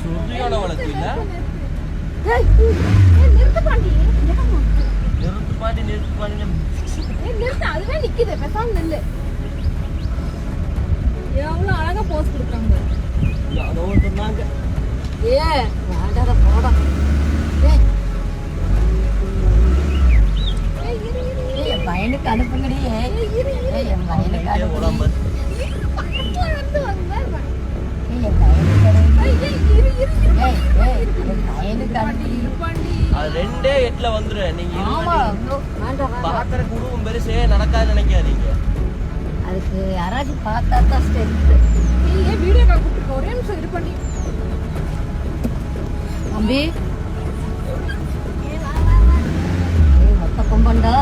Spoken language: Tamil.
சுருதியான வழக்கு இல்ல. நிறுத்து பாண்டி நிறுத்து. அதுவே நிக்குது. பேசாம நில்லு. எவ்வளவு அழகா போஸ் கொடுக்குறாங்க. சொன்னாங்க வேண்டாத போடா. என் பையனுக்கு அனுப்புங்கடி. என் பையனுக்கு அனுப்பு. ரெண்டே 8ல வந்துரு. நீங்க பாக்குற குடும்பம் பெருசே நடக்காது நினைக்காதீங்க. அதுக்கு யாராச்சும் பார்த்தா தான் ஸ்டெப். வீடியோ கால் கூப்பிட்டு ஒரே நிமிஷம் இது பண்ணி தம்பி மொத்த கொம்பண்டா.